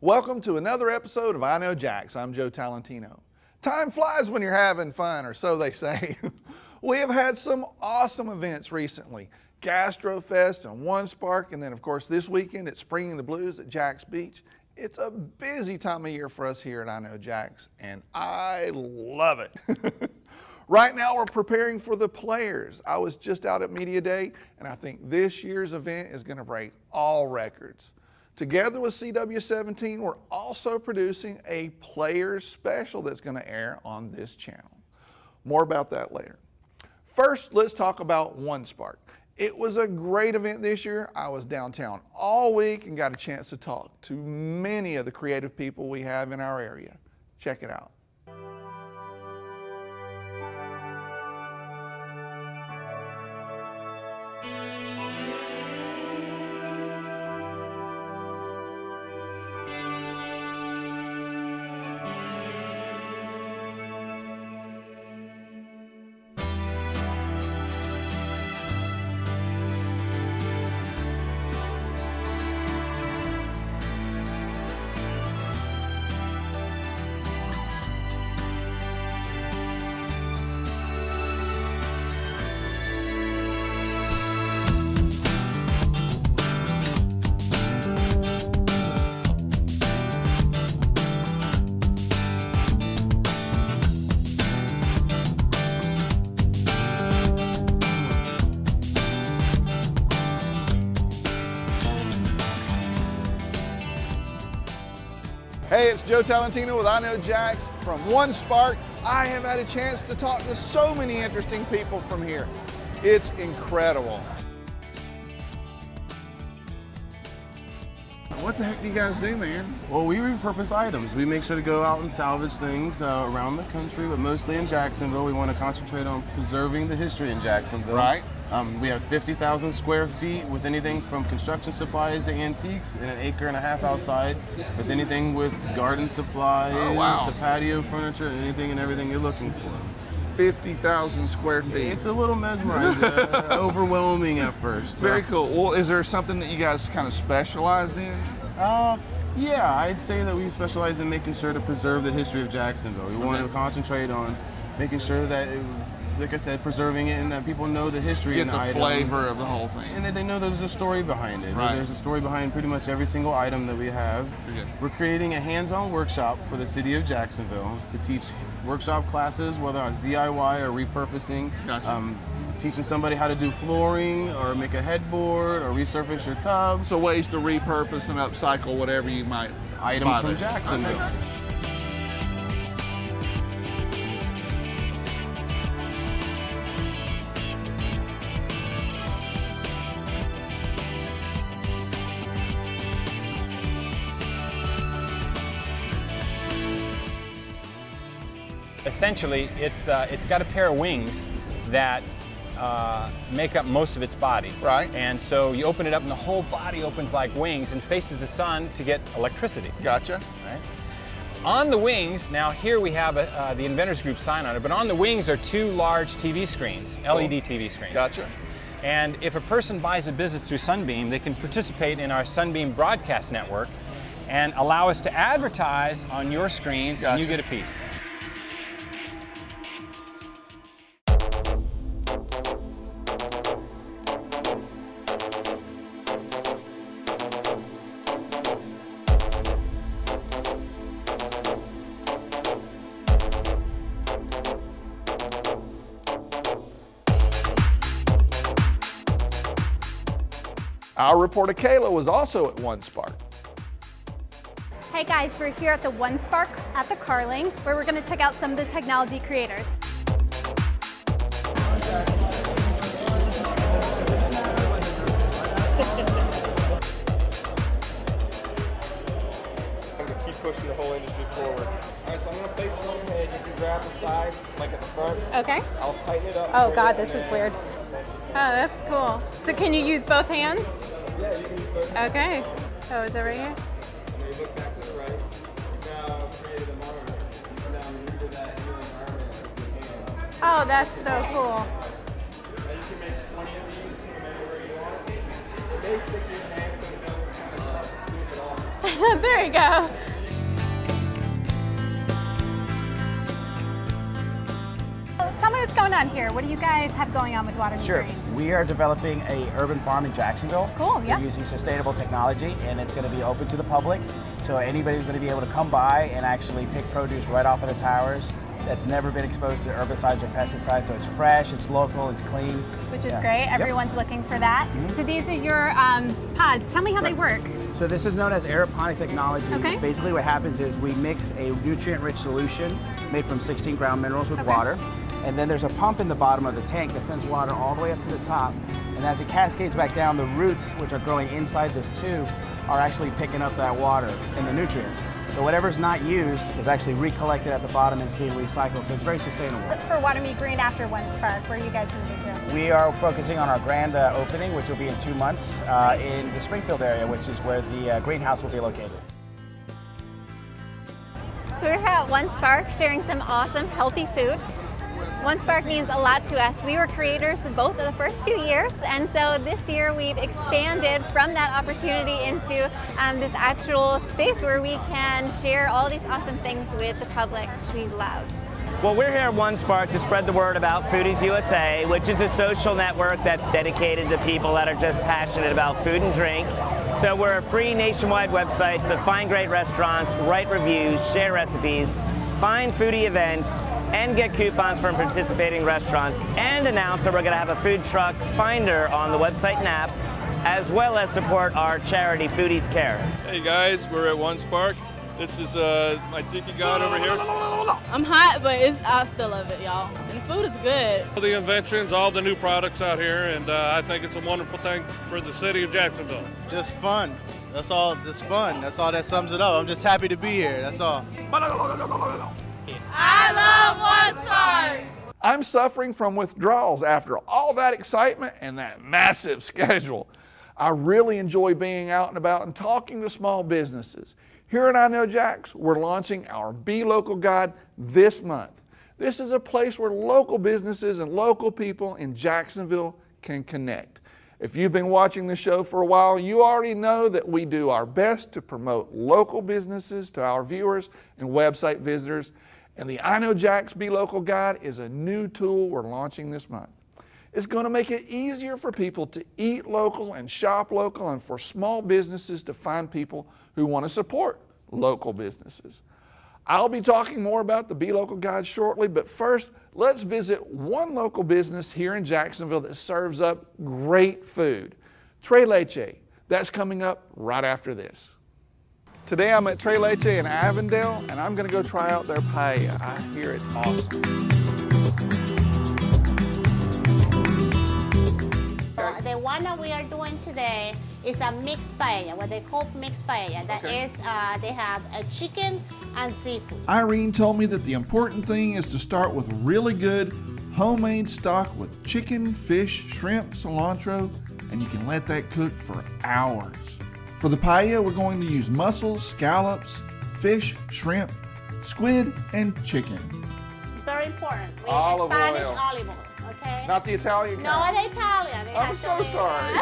Welcome to another episode of I Know Jax. I'm Joe Talentino. Time flies when you're having fun, or so they say. We have had some awesome events recently. GastroFest and One Spark, and then of course this weekend it's Springing the Blues at Jax Beach. It's a busy time of year for us here at I Know Jax, and I love it. Right now we're preparing for the players. I was just out at Media Day, and I think this year's event is going to break all records. Together with CW17, we're also producing a players special that's going to air on this channel. More about that later. First, let's talk about One Spark. It was a great event this year. I was downtown all week and got a chance to talk to many of the creative people we have in our area. Check it out. Hey, it's Joe Talentino with I Know Jax from One Spark. I have had a chance to talk to so many interesting people from here. It's incredible. What the heck do you guys do, man? Well, we repurpose items. We make sure to go out and salvage things around the country, but mostly in Jacksonville. We want to concentrate on preserving the history in Jacksonville. Right. We have 50,000 square feet with anything from construction supplies to antiques, and an acre and a half outside with anything with garden supplies, to patio furniture, and anything and everything you're looking for. 50,000 square feet. It's a little mesmerizing, overwhelming at first. Very cool. Well, is there something that you guys kind of specialize in? Yeah, I'd say that we specialize in making sure to preserve the history of Jacksonville. We want to concentrate on making sure that, like I said, preserving it and that people know the history and the items. Flavor of the whole thing. And that they know there's a story behind it. Right. There's a story behind pretty much every single item that we have. We're creating a hands-on workshop for the city of Jacksonville to teach workshop classes, whether it's DIY or repurposing. Gotcha. Teaching somebody how to do flooring or make a headboard or resurface your tub. So ways to repurpose and upcycle whatever you might Items from Jacksonville. Okay. Essentially, it's got a pair of wings that make up most of its body. Right. And so you open it up and the whole body opens like wings and faces the sun to get electricity. Gotcha. Right. On the wings, now here we have the Inventors Group sign on it, but on the wings are two large TV screens, LED TV screens. Gotcha. And if a person buys a business through Sunbeam, they can participate in our Sunbeam broadcast network and allow us to advertise on your screens, and you get a piece. Our reporter Kayla was also at One Spark. Hey guys, we're here at the One Spark at the Carling, where we're going to check out some of the technology creators. I'm going to keep pushing the whole industry forward. All right, so I'm going to place it on your head. You can grab the side, like at the front. Okay. I'll tighten it up. Oh God, this is weird. Oh, that's cool. So can you use both hands? Yeah, you can use both. Okay. Oh, is it right here? And then you look back to the right. Now created a monitor. Now maneuver that in your environment with your hand. Oh, that's so cool. Now you can make 20 of these anywhere you want. They stick your hand so it doesn't kind of keep it off. There you go. background here. What do you guys have going on with Water Me Sure. Green? We are developing a urban farm in Jacksonville. Cool, yeah. We're using sustainable technology, and it's going to be open to the public. So anybody's going to be able to come by and actually pick produce right off of the towers that's never been exposed to herbicides or pesticides. So it's fresh, it's local, it's clean. Which is great. Everyone's looking for that. So these are your pods. Tell me how they work. So this is known as aeroponic technology. Okay. Basically what happens is we mix a nutrient-rich solution made from 16 ground minerals with water. And then there's a pump in the bottom of the tank that sends water all the way up to the top. And as it cascades back down, the roots, which are growing inside this tube, are actually picking up that water and the nutrients. So whatever's not used is actually recollected at the bottom and it's being recycled. So it's very sustainable. Look for Water Me Green after One Spark. Where are you guys moving to? We are focusing on our grand opening, which will be in 2 months in the Springfield area, which is where the greenhouse will be located. So we're here at One Spark sharing some awesome healthy food. One Spark means a lot to us. We were creators of both of the first 2 years, and so this year we've expanded from that opportunity into this actual space where we can share all these awesome things with the public, which we love. Well, we're here at One Spark to spread the word about Foodies USA, which is a social network that's dedicated to people that are just passionate about food and drink. So we're a free nationwide website to find great restaurants, write reviews, share recipes, find foodie events, and get coupons from participating restaurants, and announce that we're going to have a food truck finder on the website and app, as well as support our charity Foodies Care. Hey guys, we're at One Spark. This is my tiki god over here. I'm hot, but I still love it, y'all. And the food is good. All the inventions, all the new products out here, and I think it's a wonderful thing for the city of Jacksonville. Just fun. That's all, just fun. That's all that sums it up. I'm just happy to be here, that's all. I love One Spark! I'm suffering from withdrawals after all that excitement and that massive schedule. I really enjoy being out and about and talking to small businesses. Here at I Know Jax, we're launching our Be Local Guide this month. This is a place where local businesses and local people in Jacksonville can connect. If you've been watching the show for a while, you already know that we do our best to promote local businesses to our viewers and website visitors. And the I Know Jax Be Local Guide is a new tool we're launching this month. It's going to make it easier for people to eat local and shop local, and for small businesses to find people who want to support local businesses. I'll be talking more about the Be Local Guide shortly, but first, let's visit one local business here in Jacksonville that serves up great food. Leches. That's coming up right after this. Today I'm at Leches in Avondale, and I'm going to go try out their paella. I hear it's awesome. The one that we are doing today is a mixed paella, what they call mixed paella. That is, they have a chicken and seafood. Irene told me that the important thing is to start with really good homemade stock with chicken, fish, shrimp, cilantro, and you can let that cook for hours. For the paella, we're going to use mussels, scallops, fish, shrimp, squid, and chicken. Very important. We Olive Spanish oil. olive oil, okay? Not the Italian No, kind. the Italian. I'm so sorry.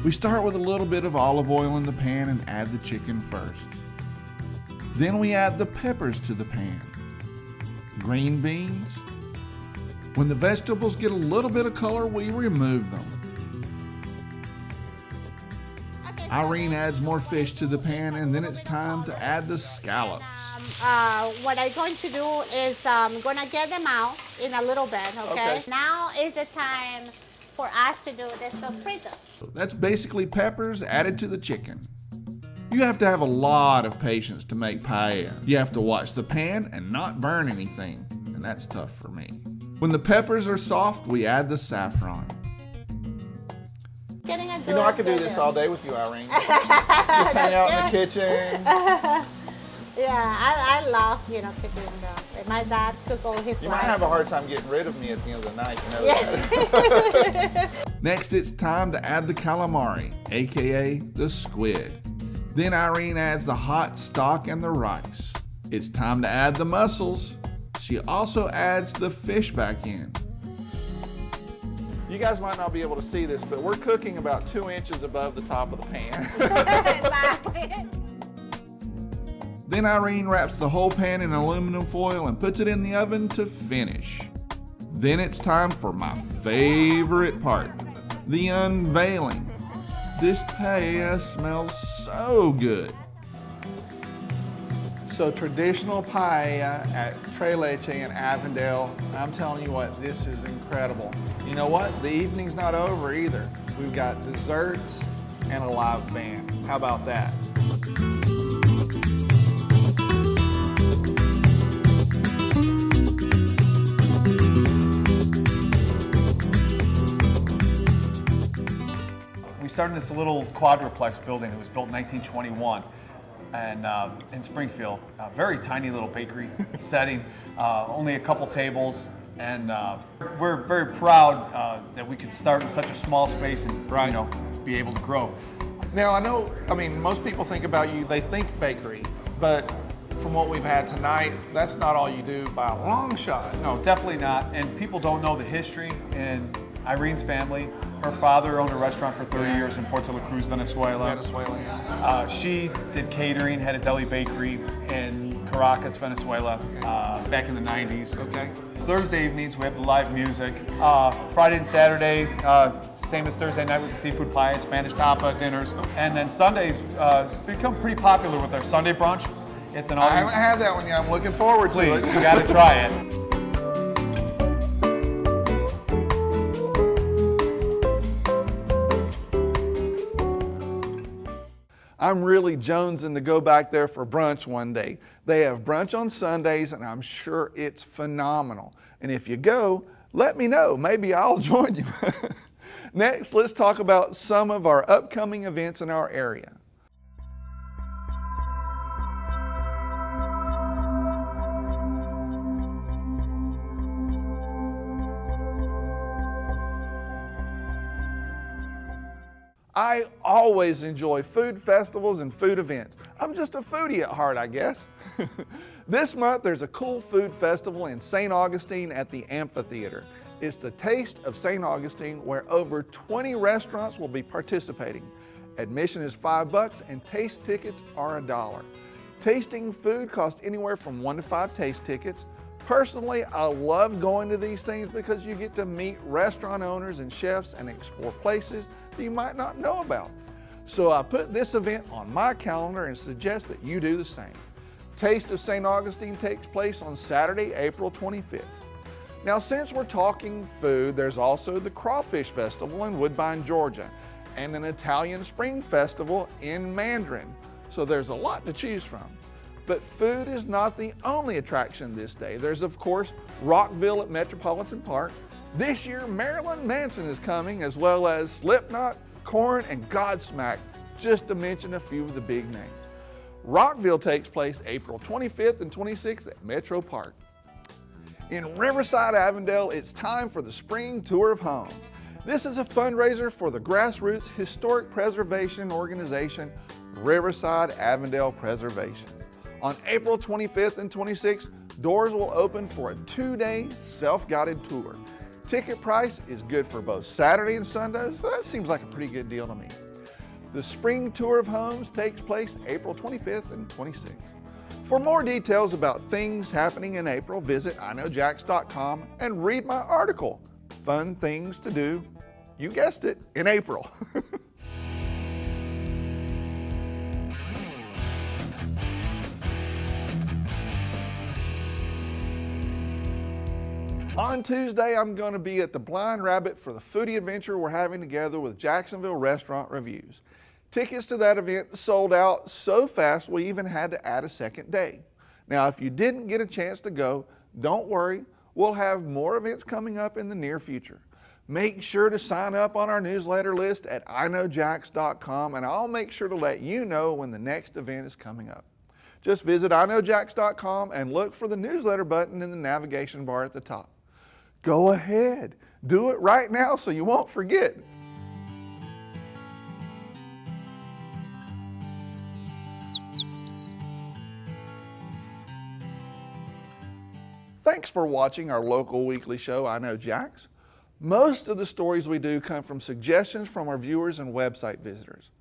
We start with a little bit of olive oil in the pan and add the chicken first. Then we add the peppers to the pan. Green beans. When the vegetables get a little bit of color, we remove them. Irene adds more fish to the pan, and then it's time to add the scallops. What I'm going to do is I'm going to get them out in a little bit, okay? Now is the time for us to do the sofrito. That's basically peppers added to the chicken. You have to have a lot of patience to make paella. You have to watch the pan and not burn anything, and that's tough for me. When the peppers are soft, we add the saffron. Getting a good You know, I could do this all day with you, Irene. Just hang out in the kitchen. Yeah, I love, cooking. My dad cooked all his You life. might have a hard time getting rid of me at the end of the night, you know that. Next, it's time to add the calamari, aka the squid. Then Irene adds the hot stock and the rice. It's time to add the mussels. She also adds the fish back in. You guys might not be able to see this, but we're cooking about 2 inches above the top of the pan. Exactly. Then Irene wraps the whole pan in aluminum foil and puts it in the oven to finish. Then it's time for my favorite part, the unveiling. This paella smells so good. So traditional paella at Leches in Avondale, I'm telling you what, this is incredible. You know what? The evening's not over either. We've got desserts and a live band. How about that? We started this little quadruplex building. It was built in 1921. And in Springfield, a very tiny little bakery setting, only a couple tables, and we're very proud that we could start in such a small space and be able to grow. Now I mean, most people think about you, they think bakery, but from what we've had tonight, that's not all you do by a long shot. No, definitely not. And people don't know the history. And Irene's family, her father owned a restaurant for 30 years in Puerto La Cruz, Venezuela. She did catering, had a deli bakery in Caracas, Venezuela, back in the 90s. Okay. Thursday evenings, we have the live music. Friday and Saturday, same as Thursday night with the seafood pie, Spanish tapa dinners. And then Sundays become pretty popular with our Sunday brunch. It's an I haven't had that one yet. I'm looking forward to it. Please, you got to try it. I'm really jonesing to go back there for brunch one day. They have brunch on Sundays, and I'm sure it's phenomenal. And if you go, let me know. Maybe I'll join you. Next, let's talk about some of our upcoming events in our area. I always enjoy food festivals and food events. I'm just a foodie at heart, I guess. This month, there's a cool food festival in St. Augustine at the amphitheater. It's the Taste of St. Augustine, where over 20 restaurants will be participating. Admission is $5 and taste tickets are $1. Tasting food costs anywhere from 1 to 5 taste tickets. Personally, I love going to these things because you get to meet restaurant owners and chefs and explore places that you might not know about. So I put this event on my calendar and suggest that you do the same. Taste of St. Augustine takes place on Saturday, April 25th. Now, since we're talking food, there's also the Crawfish Festival in Woodbine, Georgia, and an Italian Spring Festival in Mandarin. So there's a lot to choose from. But food is not the only attraction this day. There's, of course, Rockville at Metropolitan Park. This year, Marilyn Manson is coming, as well as Slipknot, Korn, and Godsmack, just to mention a few of the big names. Rockville takes place April 25th and 26th at Metro Park. In Riverside, Avondale, it's time for the Spring Tour of Homes. This is a fundraiser for the grassroots historic preservation organization, Riverside Avondale Preservation. On April 25th and 26th, doors will open for a 2-day self-guided tour. Ticket price is good for both Saturday and Sunday, so that seems like a pretty good deal to me. The Spring Tour of Homes takes place April 25th and 26th. For more details about things happening in April, visit iknowjax.com and read my article, Fun Things to Do, you guessed it, in April. On Tuesday, I'm going to be at the Blind Rabbit for the foodie adventure we're having together with Jacksonville Restaurant Reviews. Tickets to that event sold out so fast we even had to add a second day. Now, if you didn't get a chance to go, don't worry. We'll have more events coming up in the near future. Make sure to sign up on our newsletter list at iknowjax.com, and I'll make sure to let you know when the next event is coming up. Just visit iknowjax.com and look for the newsletter button in the navigation bar at the top. Go ahead, do it right now so you won't forget. Thanks for watching our local weekly show, I Know Jax. Most of the stories we do come from suggestions from our viewers and website visitors.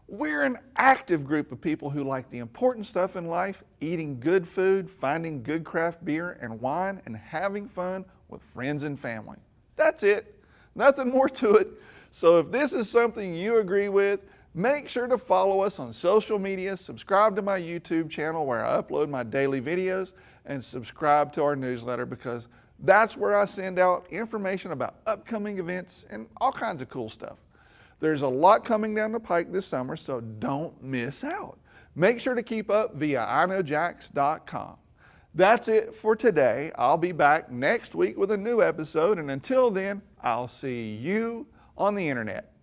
We're an active group of people who like the important stuff in life, eating good food, finding good craft beer and wine, and having fun with friends and family. That's it. Nothing more to it. So if this is something you agree with, make sure to follow us on social media, subscribe to my YouTube channel where I upload my daily videos, and subscribe to our newsletter because that's where I send out information about upcoming events and all kinds of cool stuff. There's a lot coming down the pike this summer, so don't miss out. Make sure to keep up via iknowjax.com. That's it for today. I'll be back next week with a new episode, and until then, I'll see you on the internet.